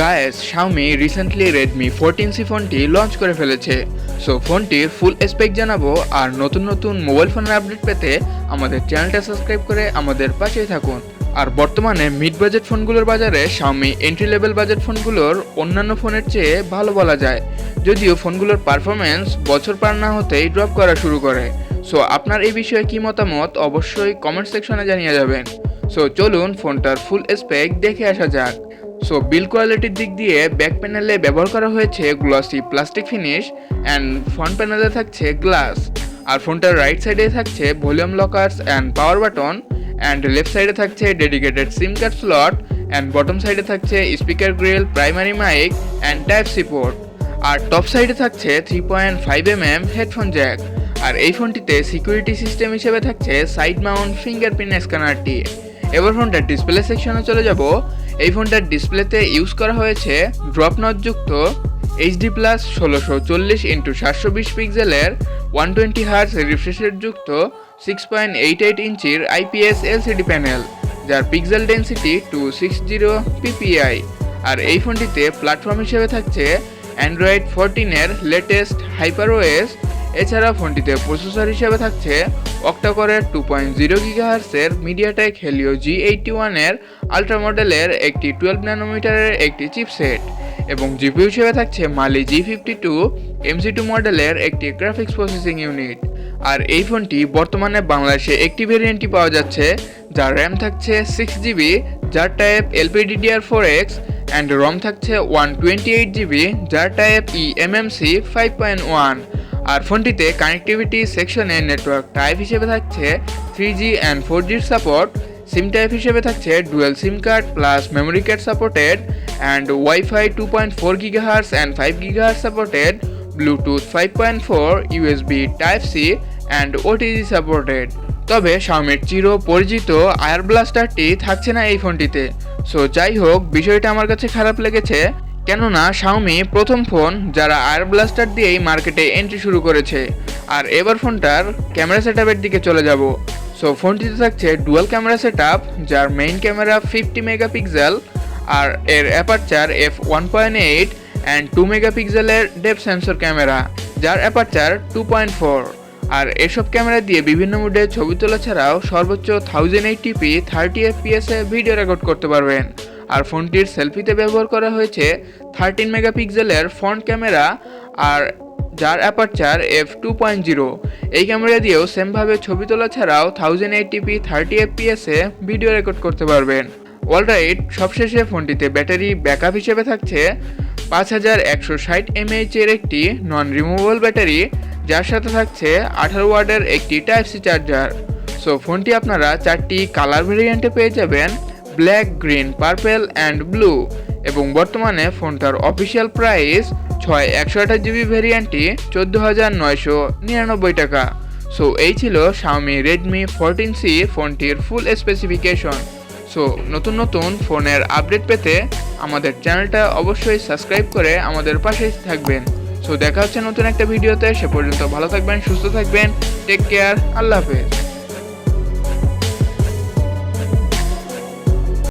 Guys, Xiaomi recently Redmi 14C ফোনটি launch করে ফেলেছে। সো ফোনটির ফুল স্পেক জানাবো আর নতুন নতুন মোবাইল ফোনের আপডেট পেতে আমাদের চ্যানেলটা সাবস্ক্রাইব করে আমাদের পাশেই থাকুন। আর বর্তমানে মিড বাজেট ফোনগুলোর বাজারে Xiaomi এন্ট্রি লেভেল বাজেট ফোনগুলোর অন্যান্য ফোনের চেয়ে ভালো বলা যায়, যদিও ফোনগুলোর পারফরমেন্স বছর পার না হতেই ড্রপ করা শুরু করে। সো আপনার এই বিষয়ে কি মতামত অবশ্যই কমেন্ট সেকশনে জানিয়ে যাবেন। সো চলুন ফোনটার ফুল স্পেক দেখে আসা যাক। সো বিল্ড কোয়ালিটির দিক দিয়ে ব্যাক প্যানেলে ব্যবহার করা হয়েছে glossy plastic finish and front প্যানেলে থাকছে গ্লাস। আর ফোনটার রাইট সাইডে থাকছে volume rockers and power button, and left সাইডে থাকছে dedicated SIM card slot, and bottom সাইডে থাকছে speaker grille, primary mic and type C port. আর টপ সাইডে থাকছে 3.5mm হেডফোন জ্যাক। আর এই ফোনটিতে সিকিউরিটি সিস্টেম হিসেবে থাকছে সাইড মাউন্ট ফিঙ্গারপ্রিন্ট স্ক্যানারটি। এবার ফোনটার ডিসপ্লে সেকশনে চলে যাব। এই ফোনটার ডিসপ্লেতে ইউজ করা হয়েছে ড্রপ নচযুক্ত HD+ 1640x720 পিক্সেলের 120Hz রিফ্রেশ রেট যুক্ত 6.88 ইঞ্চির IPS LCD প্যানেল, যার পিক্সেল ডেন্সিটি 260 ppi। আর এই ফোনটিতে প্ল্যাটফর্ম হিসেবে থাকছে Android 14 এর লেটেস্ট HyperOS। এছাড়া ফোনটিতে প্রসেসর হিসেবে থাকছে অক্টাকোরের 2.0 GHz এর মিডিয়াটেক হেলিও G81 এর আলট্রা মডেলের একটি 12 ন্যানোমিটারের একটি চিপসেট, এবং জিপিইউ হিসেবে থাকছে মালি G52 MC2 মডেলের একটি গ্রাফিক্স প্রসেসিং ইউনিট। আর এই ফোনটি বর্তমানে বাংলাদেশে একটি ভেরিয়েন্টই পাওয়া যাচ্ছে, যার র্যাম থাকছে 6GB, যার টাইপ LPDDR4X, অ্যান্ড রম থাকছে 128GB, যার টাইপ eMMC 5.1। আর ফোনটিতে কানেক্টিভিটি সেকশনে নেটওয়ার্ক টাইপ হিসেবে থাকছে 3G and 4G support, SIM type হিসেবে থাকছে dual SIM card plus memory card supported, and wifi 2.4 GHz and 5 GHz supported, Bluetooth 5.4, USB type C and OTG supported. তবে Xiaomiর চির পরিচিত আয়ার ব্লাস্টারটি থাকছে না এই ফোনটিতে। সো যাই হোক, বিষয়টা আমার কাছে খারাপ লেগেছে, কেননা Xiaomi প্রথম ফোন যারা আয়ার ব্লাস্টার দিয়েই মার্কেটে এন্ট্রি শুরু করেছে। আর এবার ফোনটার ক্যামেরা সেটআপের দিকে চলে যাব। সো ফোনটিতে থাকছে ডুয়াল ক্যামেরা সেটআপ, যার মেইন ক্যামেরা 50 মেগাপিক্সেল, আর এর অ্যাপারচার f1.8 অ্যান্ড 2 মেগাপিক্সেলের ডেপথ সেন্সর ক্যামেরা, যার অ্যাপারচার 2.4। আর এসব ক্যামেরা দিয়ে বিভিন্ন মোডে ছবি তোলা ছাড়াও সর্বোচ্চ 1080p 30 fps এ ভিডিও রেকর্ড করতে পারবেন। আর ফোনটির সেলফিতে ব্যবহার করা হয়েছে 13 মেগাপিক্সেলের ফ্রন্ট ক্যামেরা, আর যার অ্যাপারচার f2.0। এই ক্যামেরা দিয়েও সেমভাবে ছবি তোলা ছাড়াও 1080p 30 fps এ ভিডিও রেকর্ড করতে পারবেন। অলরাইট, সবশেষে ফোনটিতে ব্যাটারি ব্যাকআপ হিসেবে থাকছে 5160 mAh এর একটি নন রিমুভেবল ব্যাটারি, যার সাথে থাকছে 18 ওয়াটের একটি টাইপ সি চার্জার। সো ফোনটি আপনারা 4টি কালার ভেরিয়েন্টে পেয়ে যাবেন, black, green, purple and blue. এবং বর্তমানে ফোনটার অফিসিয়াল প্রাইস 128GB ভেরিয়েন্টটি 14,999 টাকা। সো এই ছিল Xiaomi Redmi 14C ফোনটির ফুল স্পেসিফিকেশন। সো নতুন নতুন ফোনের আপডেট পেতে আমাদের চ্যানেলটা অবশ্যই সাবস্ক্রাইব করে আমাদের পাশেই থাকবেন। সো দেখা হচ্ছে নতুন একটা ভিডিওতে। সে পর্যন্ত ভালো থাকবেন, সুস্থ থাকবেন, টেক কেয়ার, আল্লাহ হাফেজ।